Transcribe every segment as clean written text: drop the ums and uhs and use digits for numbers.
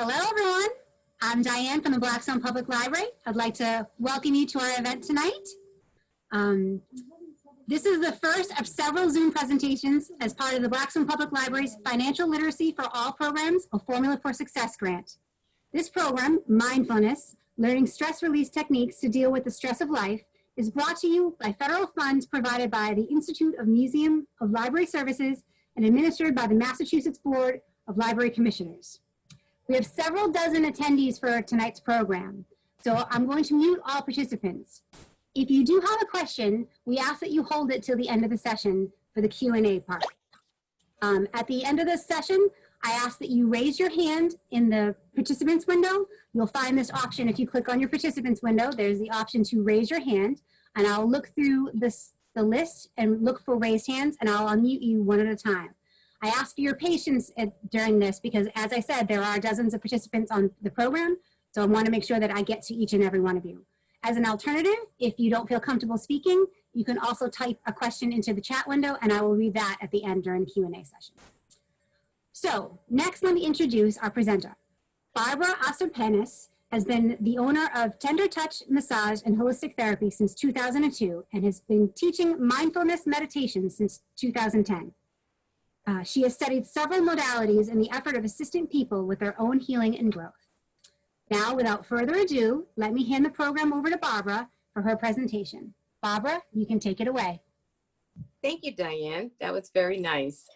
Hello, everyone. I'm Diane from the Blackstone Public Library. I'd like to welcome you to our event tonight. This is the first of several Zoom presentations as part of the Blackstone Public Library's Financial Literacy for All programs, a Formula for Success grant. This program, Mindfulness, Learning Stress Release Techniques to Deal with the Stress of Life, is brought to you by federal funds provided by the Institute of Museum of Library Services and administered by the Massachusetts Board of Library Commissioners. We have several dozen attendees for tonight's program, so I'm going to mute all participants. If you do have a question, we ask that you hold it till the end of the session for the Q&A part. At the end of this session, I ask that you raise your hand in the participants window. You'll find this option if you click on your participants window. There's the option to raise your hand, and I'll look through the list and look for raised hands, and I'll unmute you one at a time. I ask for your patience during this because, as I said, there are dozens of participants on the program, so I want to make sure that I get to each and every one of you. As an alternative, if you don't feel comfortable speaking, you can also type a question into the chat window, and I will read that at the end during the Q&A session. So next, let me introduce our presenter. Barbara Atstupenas has been the owner of Tender Touch Massage and Holistic Therapy since 2002 and has been teaching mindfulness meditation since 2010. She has studied several modalities in the effort of assisting people with their own healing and growth. Now, without further ado, let me hand the program over to Barbara for her presentation. Barbara, you can take it away. Thank you, Diane. That was very nice.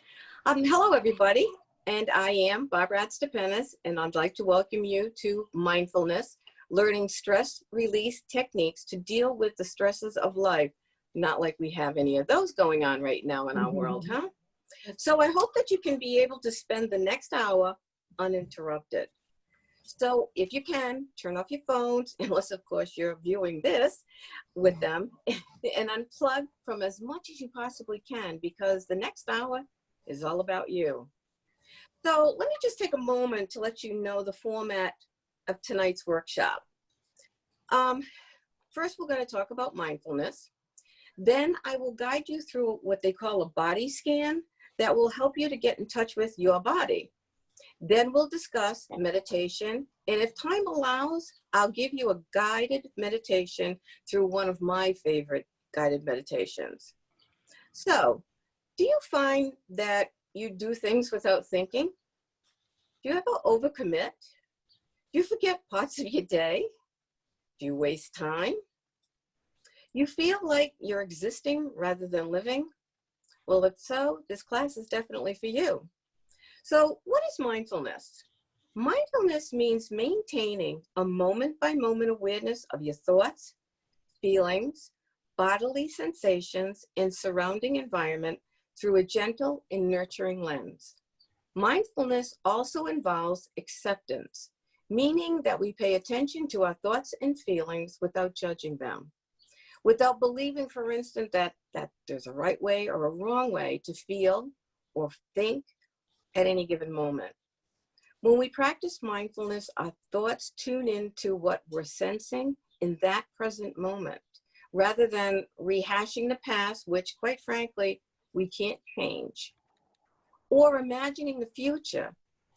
Hello, everybody. And I am Barbara Atstupenas, and I'd like to welcome you to Mindfulness, Learning Stress Release Techniques to Deal with the Stresses of Life. Not like we have any of those going on right now in our world, huh? So I hope that you can be able to spend the next hour uninterrupted. So if you can, turn off your phones, unless of course you're viewing this with them, and unplug from as much as you possibly can, because the next hour is all about you. So let me just take a moment to let you know the format of tonight's workshop. First, we're going to talk about mindfulness. Then I will guide you through what they call a body scan that will help you to get in touch with your body. Then we'll discuss meditation, and if time allows, I'll give you a guided meditation through one of my favorite guided meditations. So, do you find that you do things without thinking? Do you ever overcommit? Do you forget parts of your day? Do you waste time? You feel like you're existing rather than living? Well, if so, this class is definitely for you. So what is mindfulness? Mindfulness means maintaining a moment-by-moment awareness of your thoughts, feelings, bodily sensations, and surrounding environment through a gentle and nurturing lens. Mindfulness also involves acceptance, meaning that we pay attention to our thoughts and feelings without judging them, without believing, for instance, that there's a right way or a wrong way to feel or think at any given moment. When we practice mindfulness, our thoughts tune into what we're sensing in that present moment, rather than rehashing the past, which, quite frankly, we can't change, or imagining the future,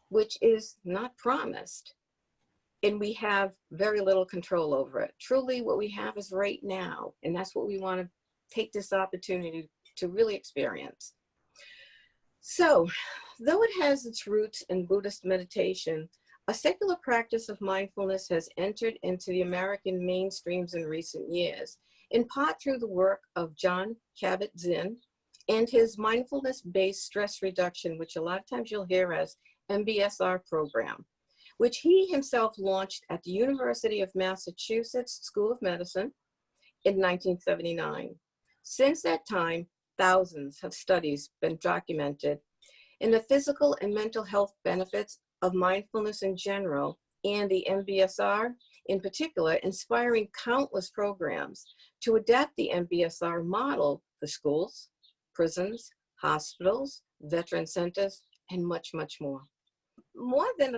which is not promised, and we have very little control over it. Truly, what we have is right now, and that's what we want to take this opportunity to really experience. So, though it has its roots in Buddhist meditation, a secular practice of mindfulness has entered into the American mainstreams in recent years, in part through the work of Jon Kabat-Zinn and his mindfulness-based stress reduction, which a lot of times you'll hear as MBSR program, which he himself launched at the University of Massachusetts School of Medicine in 1979. Since that time, thousands of studies been documented in the physical and mental health benefits of mindfulness in general, and the MBSR in particular, inspiring countless programs to adapt the MBSR model for schools, prisons, hospitals, veteran centers, and much, much more. More than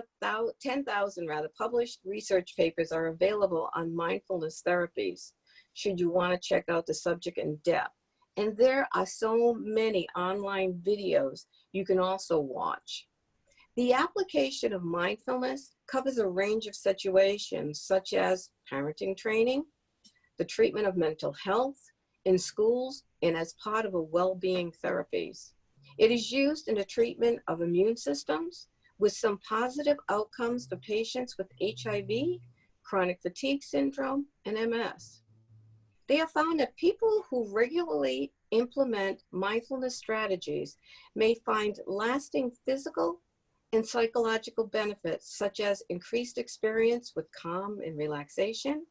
10,000 published research papers are available on mindfulness therapies, should you want to check out the subject in depth. And there are so many online videos you can also watch. The application of mindfulness covers a range of situations such as parenting training, the treatment of mental health in schools, and as part of a well-being therapies. It is used in the treatment of immune systems with some positive outcomes for patients with HIV, chronic fatigue syndrome, and MS. They have found that people who regularly implement mindfulness strategies may find lasting physical and psychological benefits, such as increased experience with calm and relaxation,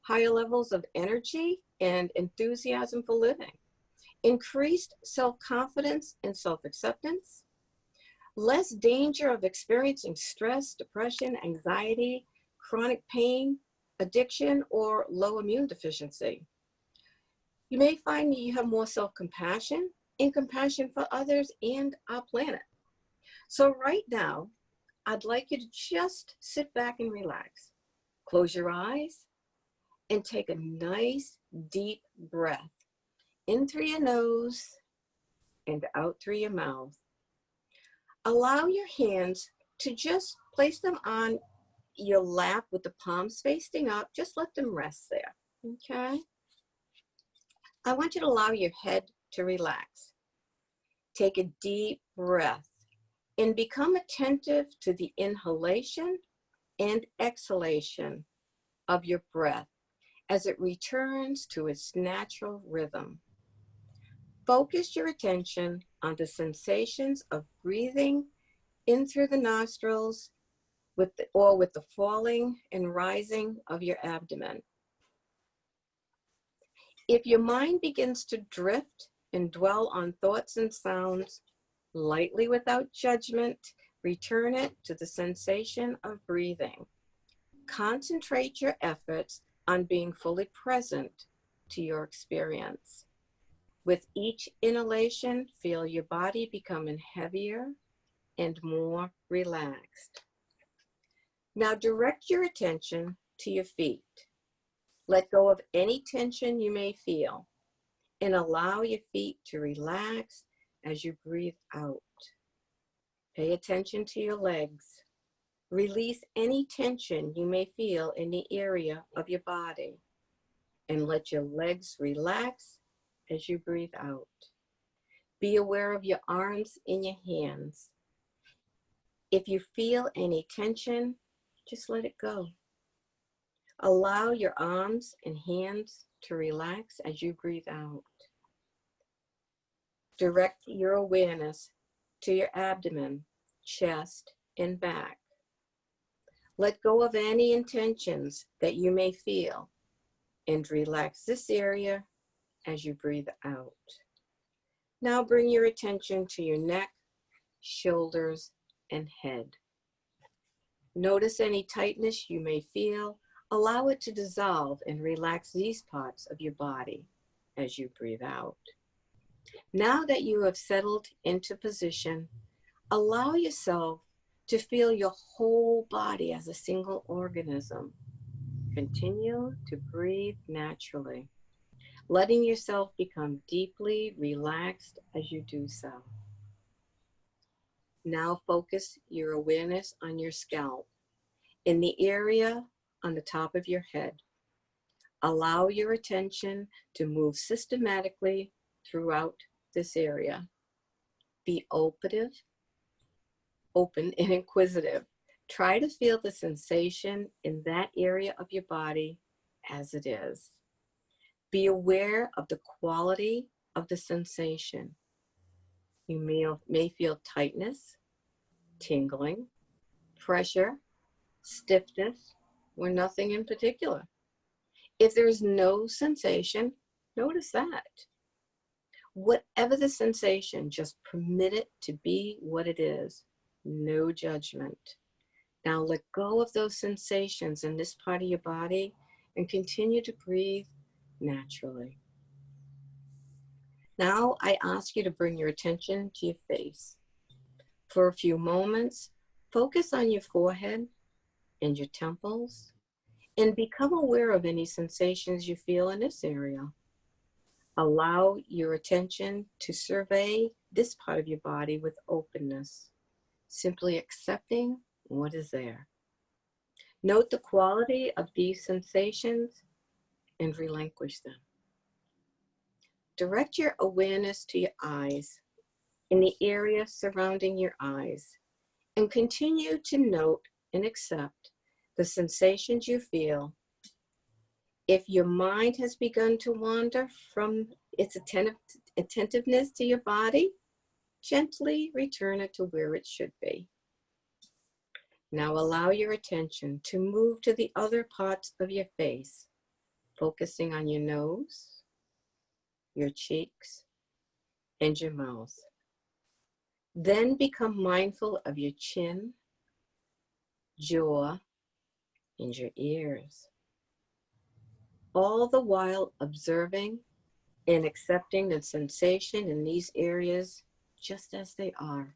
higher levels of energy and enthusiasm for living, increased self-confidence and self-acceptance, less danger of experiencing stress, depression, anxiety, chronic pain, addiction, or low immune deficiency. You may find that you have more self-compassion and compassion for others and our planet. So right now, I'd like you to just sit back and relax. Close your eyes and take a nice deep breath in through your nose and out through your mouth. Allow your hands to just place them on your lap with the palms facing up. Just let them rest there, okay? I want you to allow your head to relax. Take a deep breath and become attentive to the inhalation and exhalation of your breath as it returns to its natural rhythm. Focus your attention on the sensations of breathing in through the nostrils with the falling and rising of your abdomen. If your mind begins to drift and dwell on thoughts and sounds, lightly without judgment, return it to the sensation of breathing. Concentrate your efforts on being fully present to your experience. With each inhalation, feel your body becoming heavier and more relaxed. Now direct your attention to your feet. Let go of any tension you may feel and allow your feet to relax as you breathe out. Pay attention to your legs. Release any tension you may feel in the area of your body and let your legs relax as you breathe out. Be aware of your arms and your hands. If you feel any tension, just let it go. Allow your arms and hands to relax as you breathe out. Direct your awareness to your abdomen, chest, and back. Let go of any intentions that you may feel and relax this area as you breathe out. Now bring your attention to your neck, shoulders, and head. Notice any tightness you may feel. Allow it to dissolve and relax these parts of your body as you breathe out. Now that you have settled into position, allow yourself to feel your whole body as a single organism. Continue to breathe naturally, letting yourself become deeply relaxed as you do so. Now focus your awareness on your scalp, in the area on the top of your head. Allow your attention to move systematically throughout this area. Be open and inquisitive. Try to feel the sensation in that area of your body as it is. Be aware of the quality of the sensation. You may feel tightness, tingling, pressure, stiffness, or nothing in particular. If there is no sensation, notice that. Whatever the sensation, just permit it to be what it is. No judgment. Now let go of those sensations in this part of your body and continue to breathe naturally. Now I ask you to bring your attention to your face. For a few moments, focus on your forehead and your temples and become aware of any sensations you feel in this area. Allow your attention to survey this part of your body with openness. simply accepting what is there. Note the quality of these sensations and relinquish them. Direct your awareness to your eyes, in the area surrounding your eyes, and continue to note and accept the sensations you feel. If your mind has begun to wander from its attentiveness to your body, gently return it to where it should be. Now allow your attention to move to the other parts of your face, focusing on your nose, your cheeks, and your mouth. Then become mindful of your chin, jaw, and your ears, all the while observing and accepting the sensation in these areas just as they are.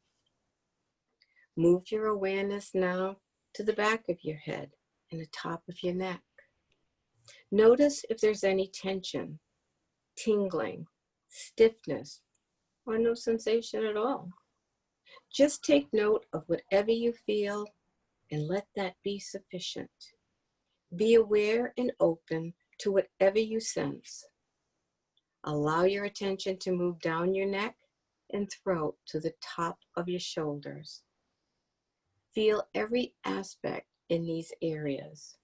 Move your awareness now to the back of your head and the top of your neck. Notice if there's any tension, tingling, stiffness, or no sensation at all. Just take note of whatever you feel and let that be sufficient. Be aware and open to whatever you sense. Allow your attention to move down your neck and throat to the top of your shoulders. Feel every aspect in these areas.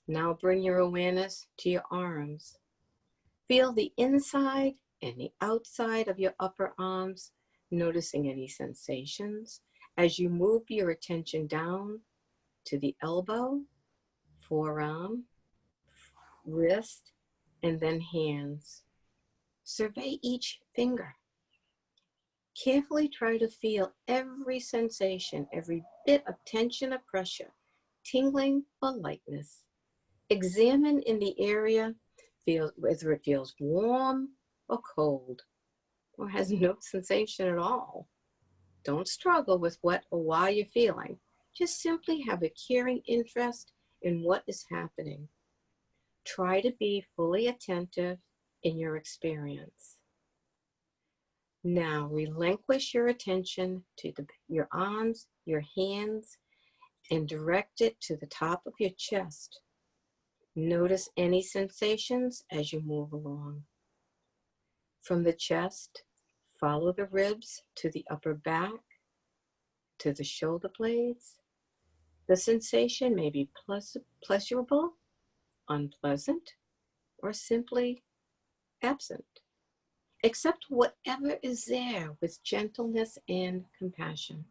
Now bring your awareness to your arms. Feel the inside and the outside of your upper arms, noticing any sensations as you move your attention down to the elbow, forearm, wrist, and then hands. Survey each finger. Carefully try to feel every sensation, every bit of tension or pressure, tingling or lightness. Examine in the area whether it feels warm or cold, or has no sensation at all. Don't struggle with what or why you're feeling. Just simply have a caring interest in what is happening. Try to be fully attentive in your experience. Now relinquish your attention to your arms, your hands, and direct it to the top of your chest. Notice any sensations as you move along. From the chest, follow the ribs to the upper back, to the shoulder blades. The sensation may be pleasurable, unpleasant, or simply absent. Accept whatever is there with gentleness and compassion.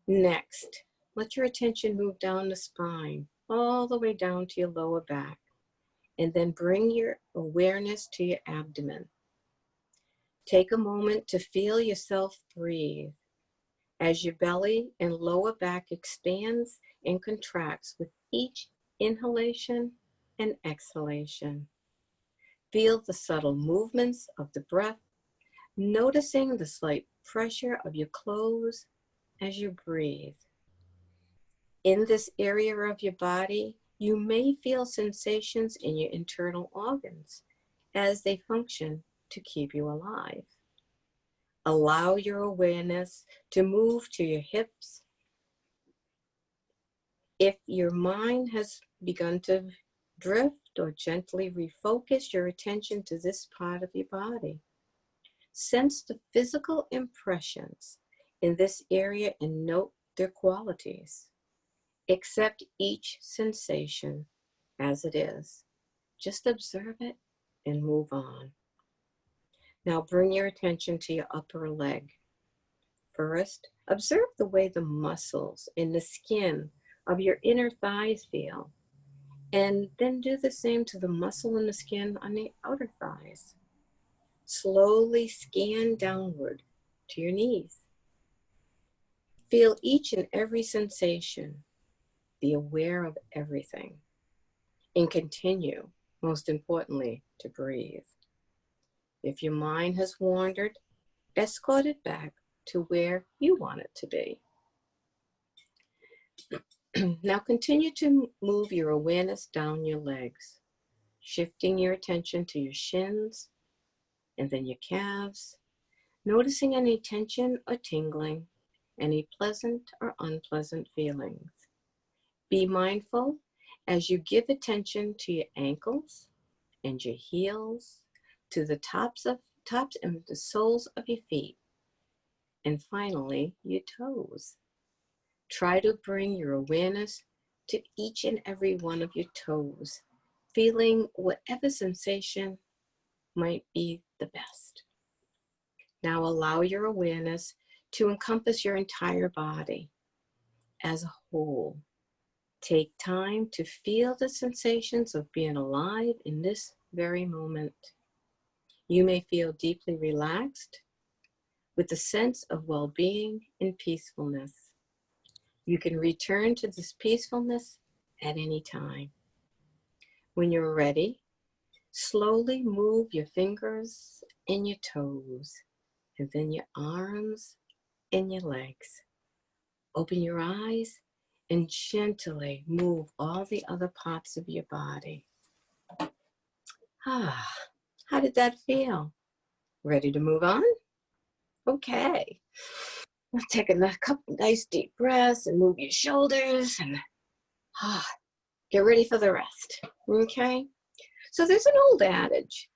Next, let your attention move down the spine, all the way down to your lower back, and then bring your awareness to your abdomen. Take a moment to feel yourself breathe as your belly and lower back expands and contracts with each inhalation and exhalation. Feel the subtle movements of the breath, noticing the slight pressure of your clothes as you breathe. In this area of your body, you may feel sensations in your internal organs as they function to keep you alive. Allow your awareness to move to your hips. If your mind has begun to drift, or gently refocus your attention to this part of your body. Sense the physical impressions in this area and note their qualities. Accept each sensation as it is. Just observe it and move on. Now bring your attention to your upper leg. First, observe the way the muscles in the skin of your inner thighs feel. And then do the same to the muscle in the skin on the outer thighs. Slowly scan downward to your knees. Feel each and every sensation. Be aware of everything. And continue, most importantly, to breathe. If your mind has wandered, escort it back to where you want it to be. Now continue to move your awareness down your legs, shifting your attention to your shins and then your calves, noticing any tension or tingling, any pleasant or unpleasant feelings. Be mindful as you give attention to your ankles and your heels, to the tops and the soles of your feet, and finally your toes. Try to bring your awareness to each and every one of your toes, feeling whatever sensation might be the best. Now allow your awareness to encompass your entire body as a whole. Take time to feel the sensations of being alive in this very moment. You may feel deeply relaxed with a sense of well-being and peacefulness. You can return to this peacefulness at any time. When you're ready, slowly move your fingers and your toes, and then your arms and your legs. Open your eyes and gently move all the other parts of your body. How did that feel? Ready to move on? Okay. Let's take a couple nice deep breaths and move your shoulders and get ready for the rest. Okay? So there's an old adage.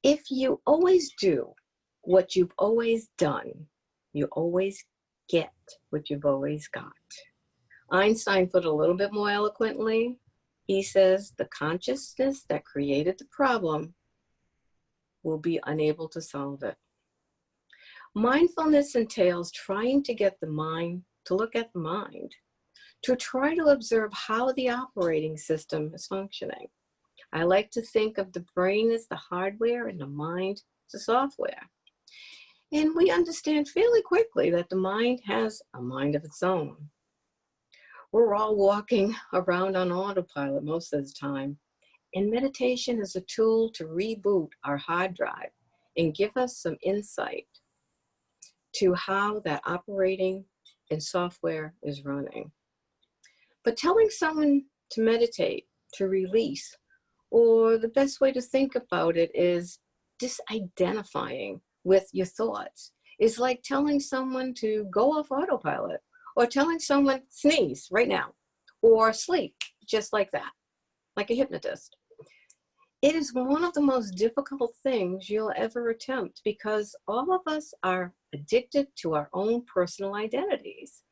If you always do what you've always done, you always get what you've always got. Einstein put it a little bit more eloquently. He says the consciousness that created the problem will be unable to solve it. Mindfulness entails trying to get the mind to look at the mind, to try to observe how the operating system is functioning. I like to think of the brain as the hardware and the mind as the software. And we understand fairly quickly that the mind has a mind of its own. We're all walking around on autopilot most of the time, and meditation is a tool to reboot our hard drive and give us some insight to how that operating and software is running. But telling someone to meditate, to release, or the best way to think about it is disidentifying with your thoughts. It's like telling someone to go off autopilot, or telling someone sneeze right now, or sleep just like that, like a hypnotist. It is one of the most difficult things you'll ever attempt because all of us are addicted to our own personal identities.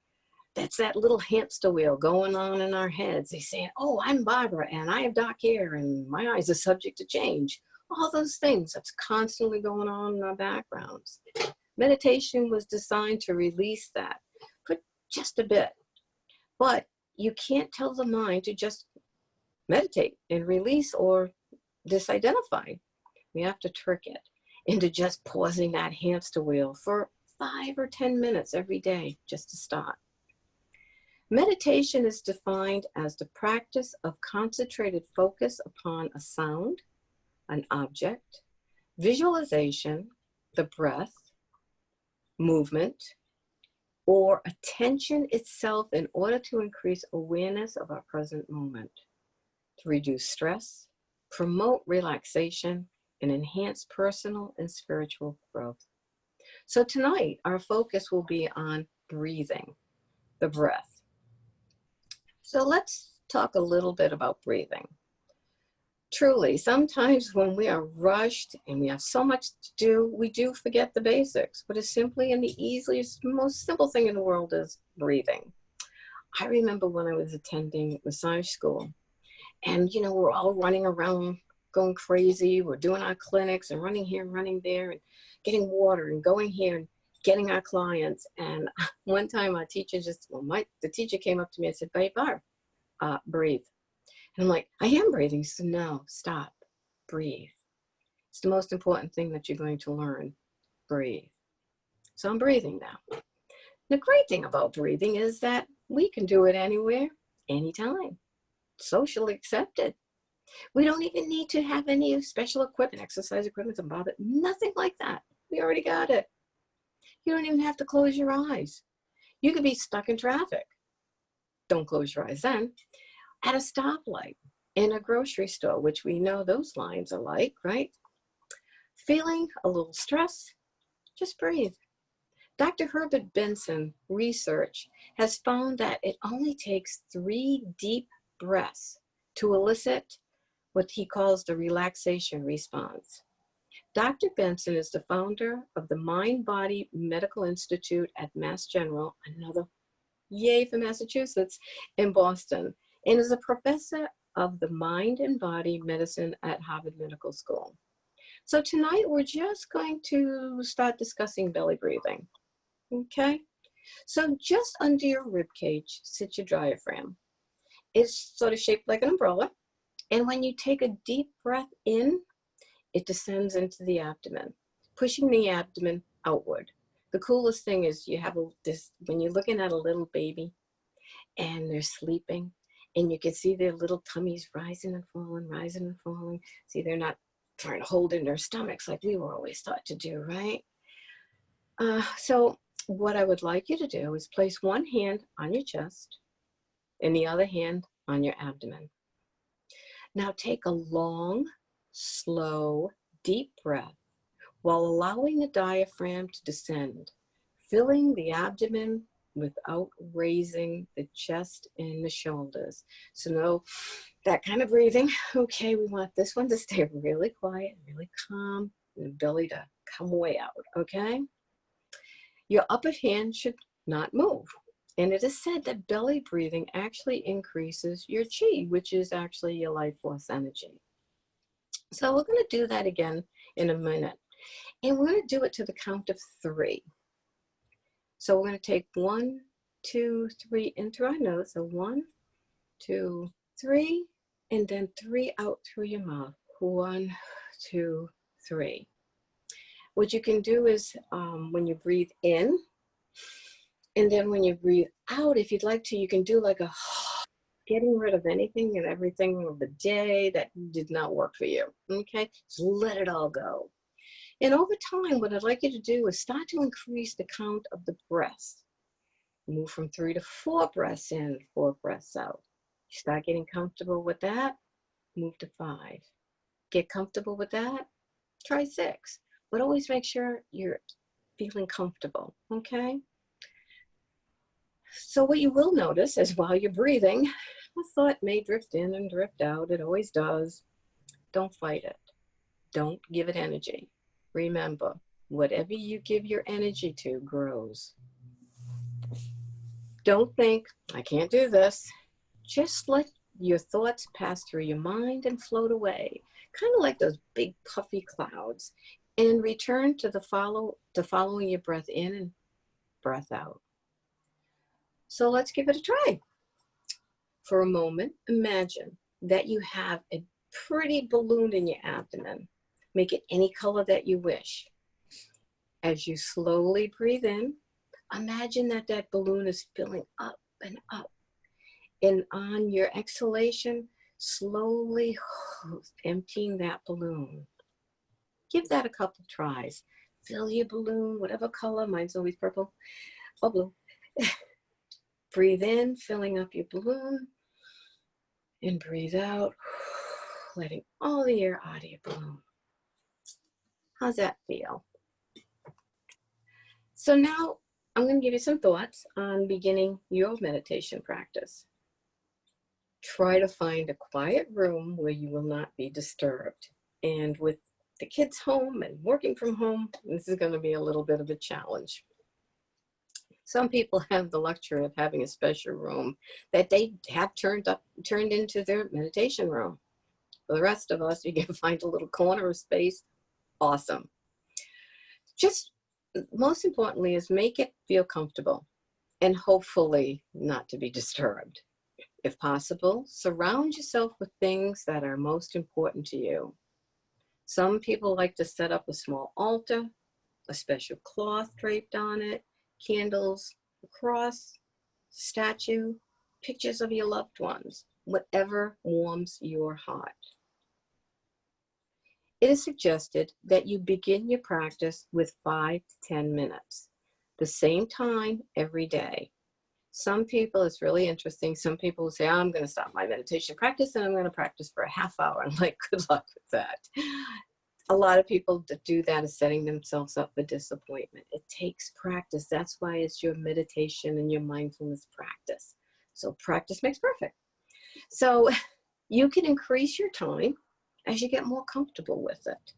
That's that little hamster wheel going on in our heads. They say, oh, I'm Barbara and I have dark hair and my eyes are subject to change. All those things that's constantly going on in our backgrounds. Meditation was designed to release that for just a bit. But you can't tell the mind to just meditate and release or disidentify. We have to trick it into just pausing that hamster wheel for 5 or 10 minutes every day just to stop. Meditation is defined as the practice of concentrated focus upon a sound, an object, visualization, the breath, movement, or attention itself in order to increase awareness of our present moment, to reduce stress, promote relaxation, and enhance personal and spiritual growth. So tonight, our focus will be on breathing, the breath. So let's talk a little bit about breathing. Truly, sometimes when we are rushed and we have so much to do, we do forget the basics. What is simply and the easiest, most simple thing in the world is breathing. I remember when I was attending massage school, and we're all running around going crazy. We're doing our clinics and running here, running there, and getting water and going here and getting our clients. And one time our teacher the teacher came up to me and said, "Hey, Barb, breathe." And I'm like, "I am breathing." She said, "No, stop, breathe. It's the most important thing that you're going to learn, breathe." So I'm breathing now. The great thing about breathing is that we can do it anywhere, anytime. Socially accepted. We don't even need to have any special equipment, exercise equipment, and bother, nothing like that. We already got it. You don't even have to close your eyes. You could be stuck in traffic. Don't close your eyes then. At a stoplight, in a grocery store, which we know those lines are like, right? Feeling a little stress, Just breathe. Dr. Herbert Benson research has found that it only takes 3 deep breaths to elicit what he calls the relaxation response. Dr. Benson is the founder of the Mind Body Medical Institute at Mass General, another yay for Massachusetts, in Boston, and is a professor of the mind and body medicine at Harvard Medical School. So tonight we're just going to start discussing belly breathing. Okay, so just under your rib cage sits your diaphragm. It's sort of shaped like an umbrella, and when you take a deep breath in, it descends into the abdomen, pushing the abdomen outward. The coolest thing is you have this, when you're looking at a little baby and they're sleeping, and you can see their little tummies rising and falling, rising and falling. See, they're not trying to hold in their stomachs like we were always taught to do, right? So what I would like you to do is place one hand on your chest and the other hand on your abdomen. Now take a long, slow, deep breath while allowing the diaphragm to descend, filling the abdomen without raising the chest and the shoulders. So no, that kind of breathing. Okay, we want this one to stay really quiet, really calm, and the belly to come way out, okay? Your upper hand should not move. And it is said that belly breathing actually increases your chi, which is actually your life force energy. So we're going to do that again in a minute. And we're going to do it to the count of 3. So we're going to take 1, 2, 3 in through our nose. So 1, 2, 3, and then 3 out through your mouth. 1, 2, 3. What you can do is when you breathe in, and then when you breathe out, if you'd like to, you can do like a getting rid of anything and everything of the day that did not work for you, okay? Just let it all go. And over time, what I'd like you to do is start to increase the count of the breaths. Move from 3 to 4 breaths in, 4 breaths out. You start getting comfortable with that, move to 5. Get comfortable with that, try 6. But always make sure you're feeling comfortable, okay? So what you will notice is while you're breathing, a thought may drift in and drift out. It always does. Don't fight it. Don't give it energy. Remember, whatever you give your energy to grows. Don't think, I can't do this. Just let your thoughts pass through your mind and float away, kind of like those big puffy clouds, and return to following your breath in and breath out. So let's give it a try. For a moment, imagine that you have a pretty balloon in your abdomen. Make it any color that you wish. As you slowly breathe in, imagine that that balloon is filling up and up. And on your exhalation, slowly emptying that balloon. Give that a couple tries. Fill your balloon, whatever color, mine's always purple or blue. Breathe in, filling up your balloon, and breathe out, letting all the air out of your balloon. How's that feel? So now I'm going to give you some thoughts on beginning your meditation practice. Try to find a quiet room where you will not be disturbed. And with the kids home and working from home, this is going to be a little bit of a challenge. Some people have the luxury of having a special room that they have turned into their meditation room. For the rest of us, you can find a little corner of space. Awesome. Just most importantly is make it feel comfortable and hopefully not to be disturbed. If possible, surround yourself with things that are most important to you. Some people like to set up a small altar, a special cloth draped on it, candles, a cross, statue, pictures of your loved ones, whatever warms your heart. It is suggested that you begin your practice with 5 to 10 minutes, the same time every day. Some people, it's really interesting, some people will say, I'm going to stop my meditation practice and I'm going to practice for a half hour. I'm like, good luck with that. a lot of people that do that is setting themselves up for disappointment. It takes practice. That's why it's your meditation and your mindfulness practice. So practice makes perfect. So you can increase your time as you get more comfortable with it.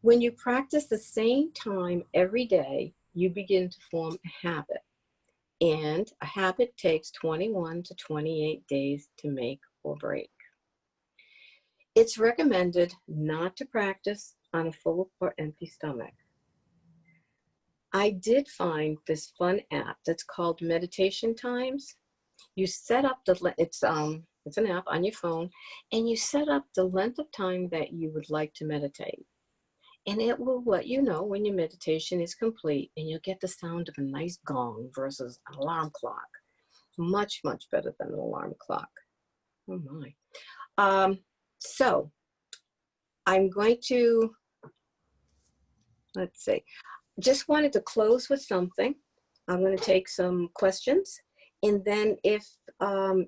When you practice the same time every day, you begin to form a habit. And a habit takes 21 to 28 days to make or break. It's recommended not to practice on a full or empty stomach. I did find this fun app that's called Meditation Times. You set up it's an app on your phone, and you set up the length of time that you would like to meditate. And it will let you know when your meditation is complete, and you'll get the sound of a nice gong versus an alarm clock. Much, much better than an alarm clock. Oh my. So I'm going to, let's see, just wanted to close with something. I'm going to take some questions. And then if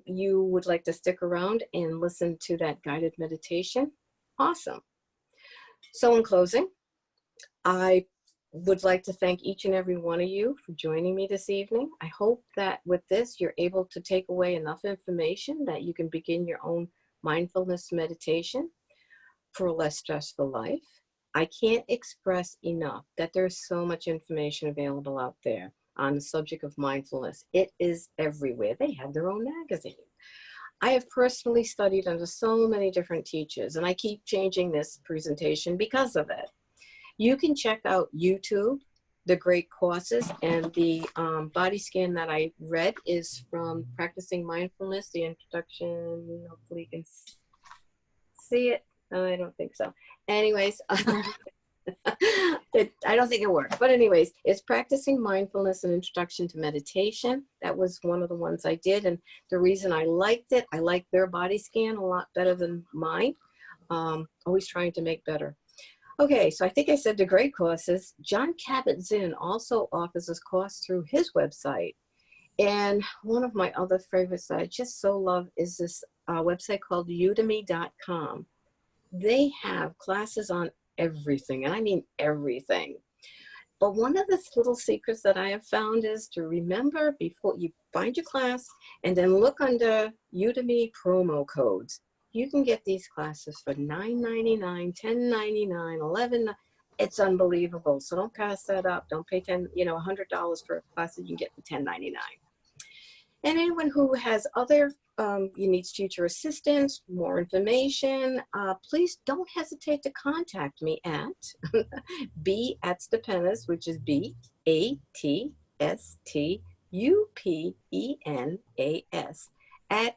you would like to stick around and listen to that guided meditation, awesome. So in closing, I would like to thank each and every one of you for joining me this evening. I hope that with this, you're able to take away enough information that you can begin your own mindfulness meditation for a less stressful life. I can't express enough that there's so much information available out there on the subject of mindfulness. It is everywhere. They have their own magazine. I have personally studied under so many different teachers, and I keep changing this presentation because of it. You can check out YouTube, the great courses, and the body scan that I read is from Practicing Mindfulness, the introduction. Hopefully you can see it. I don't think so. Anyways, I don't think it worked. But anyways, it's Practicing Mindfulness, an Introduction to Meditation. That was one of the ones I did. And the reason I liked it, I liked their body scan a lot better than mine. Always trying to make better. Okay, so I think I said the great courses. John Kabat-Zinn also offers this course through his website. And one of my other favorites that I just so love is this website called udemy.com. They have classes on everything, and I mean everything. But one of the little secrets that I have found is to remember before you find your class and then look under Udemy promo codes. You can get these classes for $9.99, $10.99, $11. It's unbelievable. So don't pass that up. Don't pay $100 for a class that you can get for $10.99. And anyone who has other needs teacher assistance, more information, please don't hesitate to contact me at Atstupenas, which is BATSTUPENAS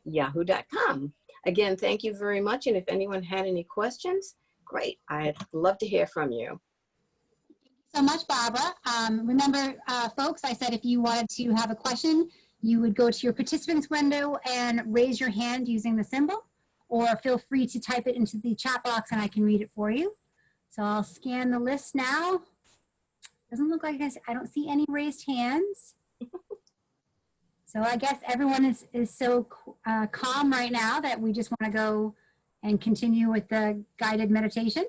@yahoo.com. Again, thank you very much. And if anyone had any questions, great. I'd love to hear from you. So much, Barbara. Remember, folks, I said if you wanted to have a question, you would go to your participants window and raise your hand using the symbol, or feel free to type it into the chat box and I can read it for you. So I'll scan the list now. Doesn't look like I don't see any raised hands. So I guess everyone is so calm right now that we just want to go and continue with the guided meditation.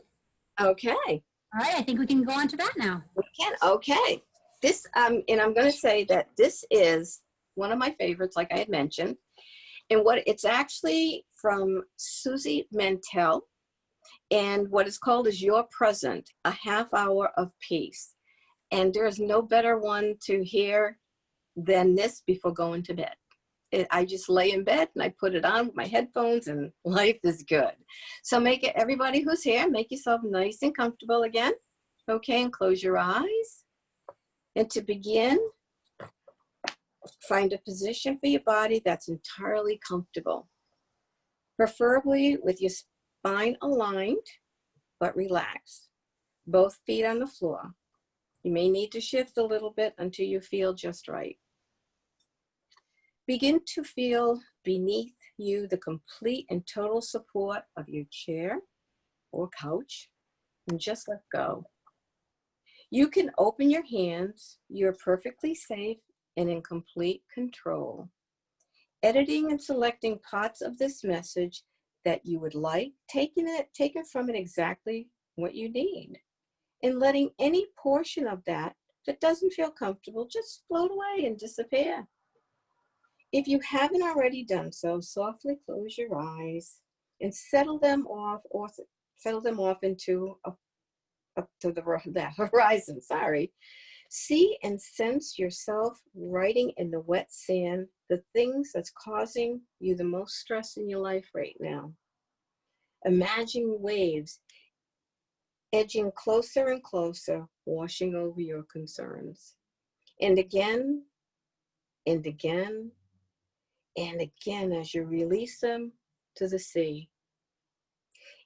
Okay. All right, I think we can go on to that now. We can, okay. This, and I'm going to say that this is one of my favorites, like I had mentioned. And it's actually from Susie Mentel. And what it's called is Your Present, a half hour of peace. And there's no better one to hear than this before going to bed. I just lay in bed and I put it on with my headphones and life is good. So everybody who's here, make yourself nice and comfortable again. Okay, and close your eyes. And to begin, find a position for your body that's entirely comfortable. Preferably with your spine aligned, but relaxed. Both feet on the floor. You may need to shift a little bit until you feel just right. Begin to feel beneath you the complete and total support of your chair or couch, and just let go. You can open your hands. You're perfectly safe and in complete control. Editing and selecting parts of this message that you would like, taking from it exactly what you need, and letting any portion of that doesn't feel comfortable just float away and disappear. If you haven't already done so, softly close your eyes and settle them off into up to the horizon. See and sense yourself writing in the wet sand the things that's causing you the most stress in your life right now. Imagine waves edging closer and closer, washing over your concerns. And again, and again, and again as you release them to the sea.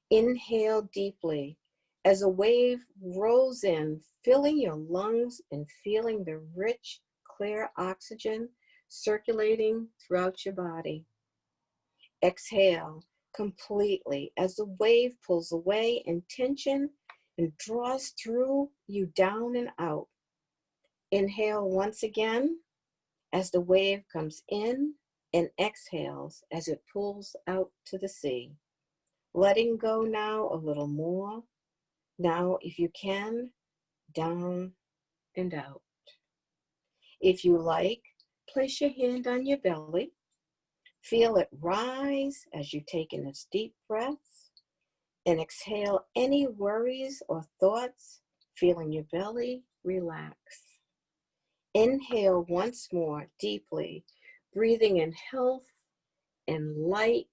Inhale deeply as a wave rolls in, filling your lungs and feeling the rich, clear oxygen circulating throughout your body. Exhale completely as the wave pulls away in tension and draws through you down and out. Inhale once again as the wave comes in, and exhales as it pulls out to the sea. Letting go now a little more. Now, if you can, down and out. If you like, place your hand on your belly. Feel it rise as you take in its deep breaths, and exhale any worries or thoughts, feeling your belly relax. Inhale once more deeply, breathing in health and light.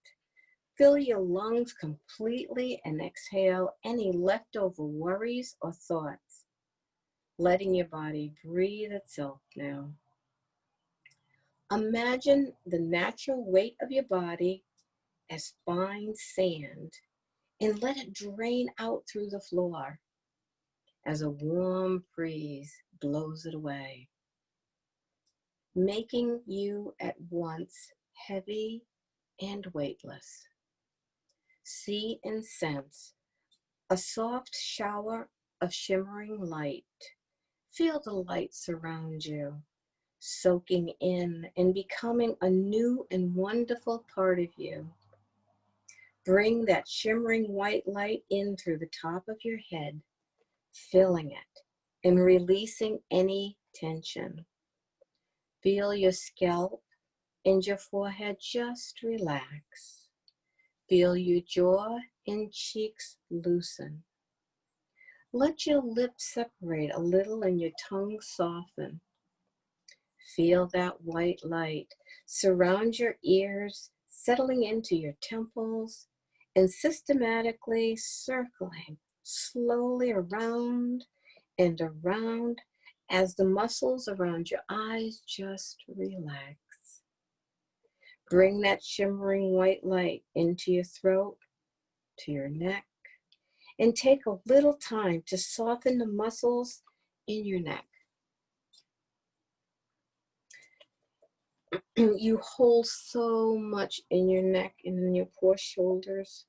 Fill your lungs completely and exhale any leftover worries or thoughts, letting your body breathe itself now. Imagine the natural weight of your body as fine sand and let it drain out through the floor as a warm breeze blows it away, making you at once heavy and weightless. See and sense a soft shower of shimmering light. Feel the light surround you, soaking in and becoming a new and wonderful part of you. Bring that shimmering white light in through the top of your head, filling it and releasing any tension. Feel your scalp and your forehead just relax. Feel your jaw and cheeks loosen. Let your lips separate a little and your tongue soften. Feel that white light surround your ears, settling into your temples and systematically circling slowly around and around as the muscles around your eyes just relax. Bring that shimmering white light into your throat, to your neck, and take a little time to soften the muscles in your neck. You hold so much in your neck and in your poor shoulders.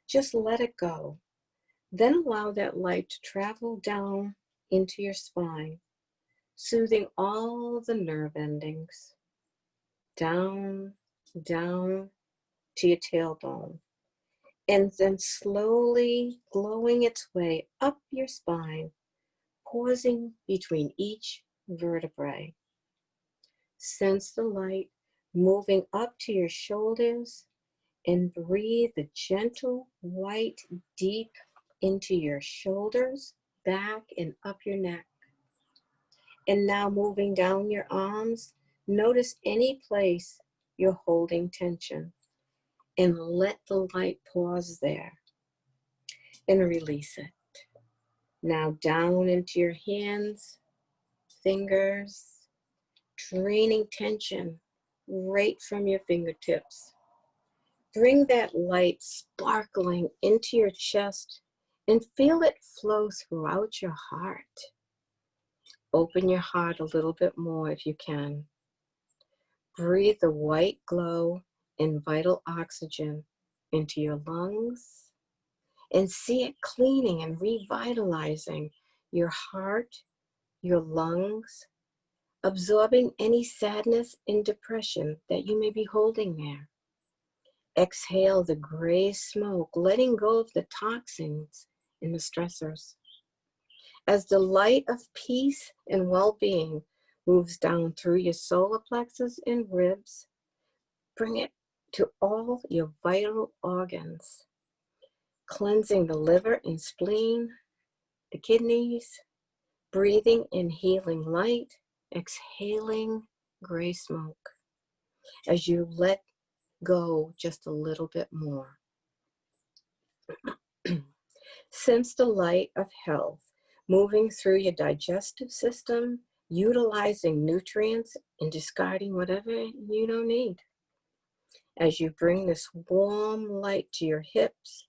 Just let it go. Then allow that light to travel down into your spine, soothing all the nerve endings. Down, down to your tailbone. And then slowly glowing its way up your spine, pausing between each vertebrae. Sense the light moving up to your shoulders and breathe the gentle white deep into your shoulders, back and up your neck. And now moving down your arms, notice any place you're holding tension and let the light pause there and release it. Now down into your hands, fingers, draining tension right from your fingertips. Bring that light sparkling into your chest and feel it flow throughout your heart. Open your heart a little bit more if you can. Breathe the white glow and vital oxygen into your lungs and see it cleaning and revitalizing your heart, your lungs, absorbing any sadness and depression that you may be holding there. Exhale the gray smoke, letting go of the toxins in the stressors. As the light of peace and well-being moves down through your solar plexus and ribs, bring it to all your vital organs, cleansing the liver and spleen, the kidneys, breathing in healing light, exhaling gray smoke as you let go just a little bit more. Sense the light of health moving through your digestive system, utilizing nutrients and discarding whatever you don't need. As you bring this warm light to your hips,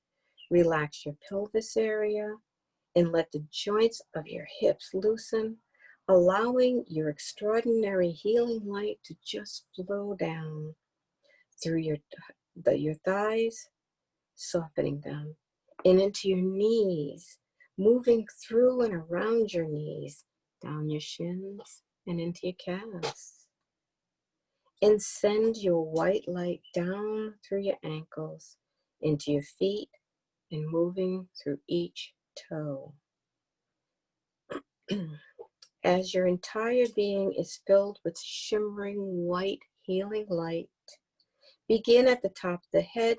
relax your pelvis area and let the joints of your hips loosen, allowing your extraordinary healing light to just flow down through your thighs, softening them, and into your knees, moving through and around your knees, down your shins and into your calves. And send your white light down through your ankles, into your feet, and moving through each toe. As your entire being is filled with shimmering white healing light, begin at the top of the head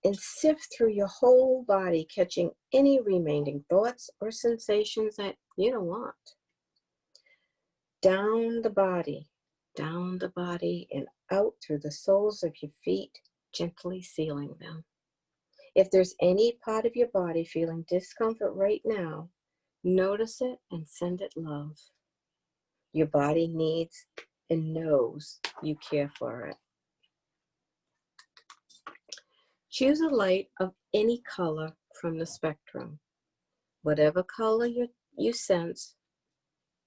and sift through your whole body, catching any remaining thoughts or sensations that you don't want. Down the body, and out through the soles of your feet, gently sealing them. If there's any part of your body feeling discomfort right now, notice it and send it love. Your body needs and knows you care for it. Choose a light of any color from the spectrum. Whatever color you sense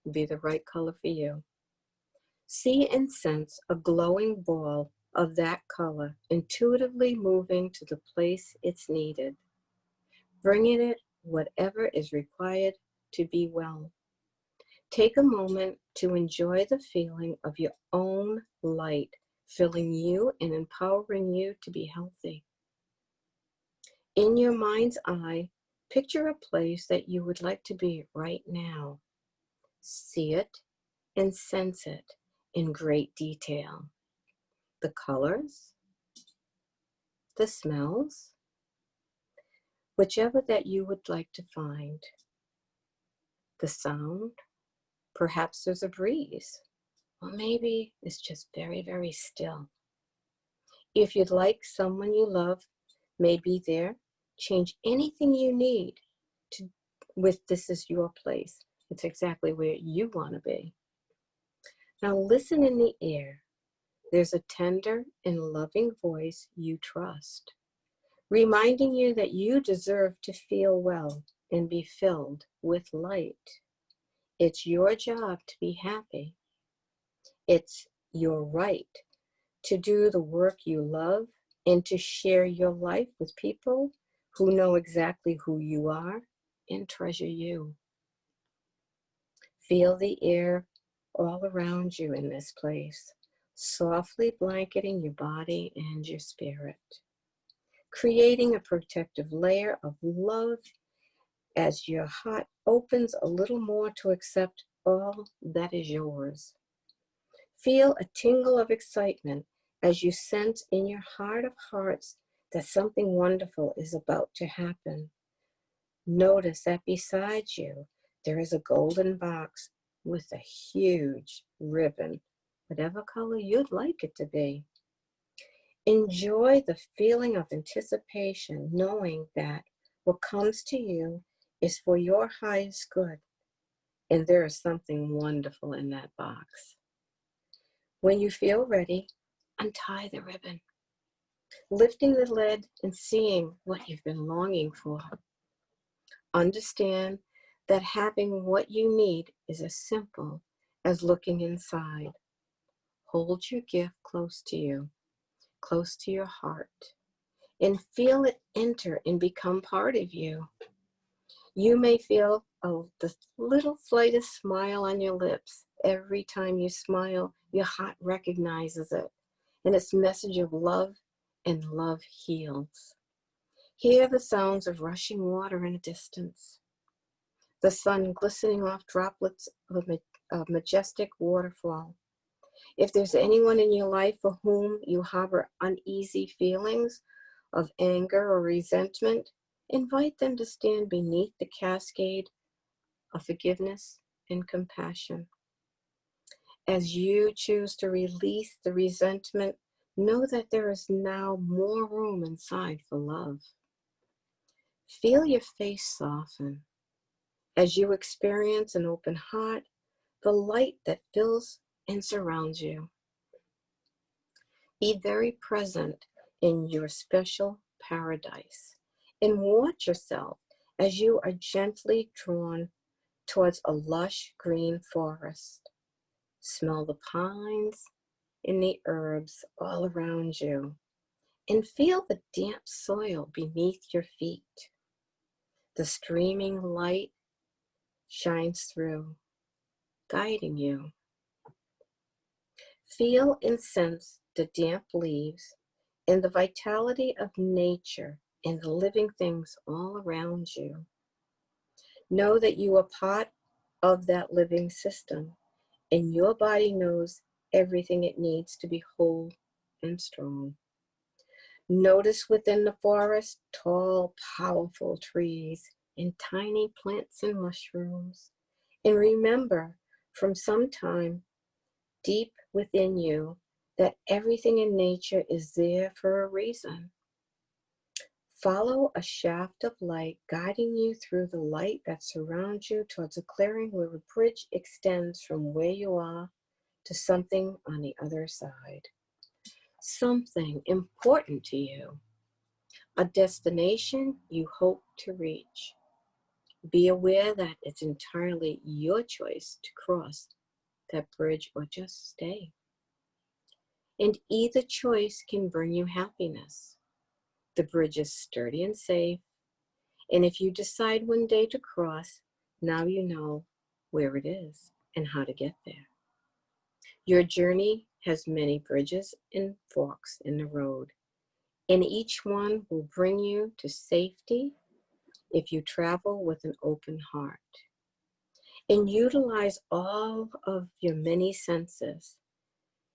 will be the right color for you. See and sense a glowing ball of that color intuitively moving to the place it's needed, bringing it whatever is required to be well. Take a moment to enjoy the feeling of your own light filling you and empowering you to be healthy. In your mind's eye, picture a place that you would like to be right now. See it and sense it in great detail. The colors, the smells, whichever that you would like to find. The sound, perhaps there's a breeze, or maybe it's just very, very still. If you'd like someone you love may be there, change anything you need with this is your place. It's exactly where you want to be. Now listen in the air. There's a tender and loving voice you trust, reminding you that you deserve to feel well and be filled with light. It's your job to be happy. It's your right to do the work you love and to share your life with people who know exactly who you are and treasure you. Feel the air all around you in this place, softly blanketing your body and your spirit, creating a protective layer of love as your heart opens a little more to accept all that is yours. Feel a tingle of excitement as you sense in your heart of hearts that something wonderful is about to happen. Notice that beside you, there is a golden box with a huge ribbon, whatever color you'd like it to be. Enjoy the feeling of anticipation, knowing that what comes to you is for your highest good, and there is something wonderful in that box. When you feel ready, untie the ribbon, lifting the lid and seeing what you've been longing for. Understand that having what you need is as simple as looking inside. Hold your gift close to you, close to your heart, and feel it enter and become part of you. You may feel the little slightest smile on your lips. Every time you smile, your heart recognizes it, and it's a message of love, and love heals. Hear the sounds of rushing water in the distance, the sun glistening off droplets of a majestic waterfall. If there's anyone in your life for whom you harbor uneasy feelings of anger or resentment, invite them to stand beneath the cascade of forgiveness and compassion. As you choose to release the resentment, know that there is now more room inside for love. Feel your face soften as you experience an open heart, the light that fills and surrounds you. Be very present in your special paradise and watch yourself as you are gently drawn towards a lush green forest. Smell the pines and the herbs all around you and feel the damp soil beneath your feet. The streaming light shines through, guiding you. Feel and sense the damp leaves and the vitality of nature and the living things all around you. Know that you are part of that living system, and your body knows everything it needs to be whole and strong. Notice within the forest tall, powerful trees and tiny plants and mushrooms. And remember from some time deep within you that everything in nature is there for a reason. Follow a shaft of light guiding you through the light that surrounds you towards a clearing where a bridge extends from where you are to something on the other side. Something important to you, a destination you hope to reach. Be aware that it's entirely your choice to cross that bridge or just stay. And either choice can bring you happiness. The bridge is sturdy and safe, and if you decide one day to cross, now you know where it is and how to get there. Your journey has many bridges and forks in the road, and each one will bring you to safety if you travel with an open heart. And utilize all of your many senses.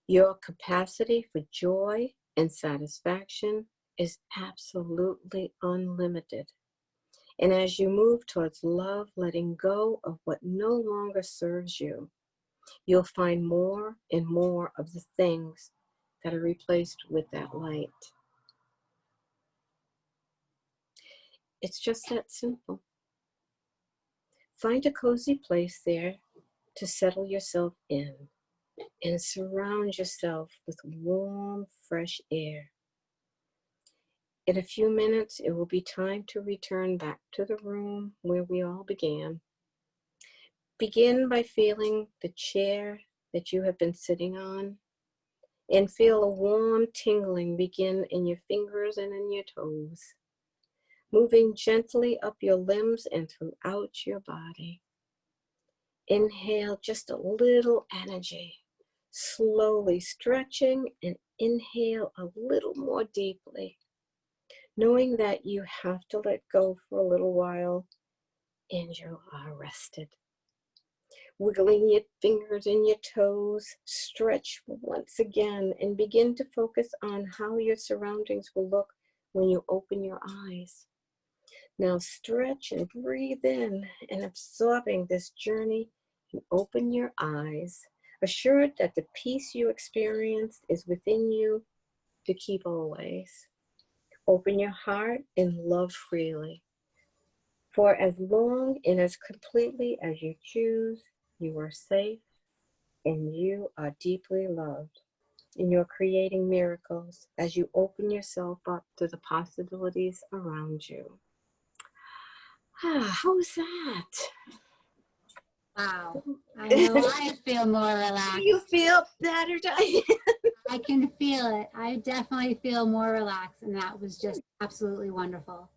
Your capacity for joy and satisfaction is absolutely unlimited. And as you move towards love, letting go of what no longer serves you, you'll find more and more of the things that are replaced with that light. It's just that simple. Find a cozy place there to settle yourself in and surround yourself with warm, fresh air. In a few minutes, it will be time to return back to the room where we all began. Begin by feeling the chair that you have been sitting on, and feel a warm tingling begin in your fingers and in your toes, moving gently up your limbs and throughout your body. Inhale just a little energy, slowly stretching, and inhale a little more deeply, knowing that you have to let go for a little while and you are rested. Wiggling your fingers and your toes, stretch once again and begin to focus on how your surroundings will look when you open your eyes. Now stretch and breathe in and absorbing this journey, and open your eyes, assured that the peace you experienced is within you to keep always. Open your heart and love freely. For as long and as completely as you choose, you are safe and you are deeply loved. And you're creating miracles as you open yourself up to the possibilities around you. How's that? Wow. I know I feel more relaxed. You feel better, Diane? I can feel it. I definitely feel more relaxed, and that was just absolutely wonderful.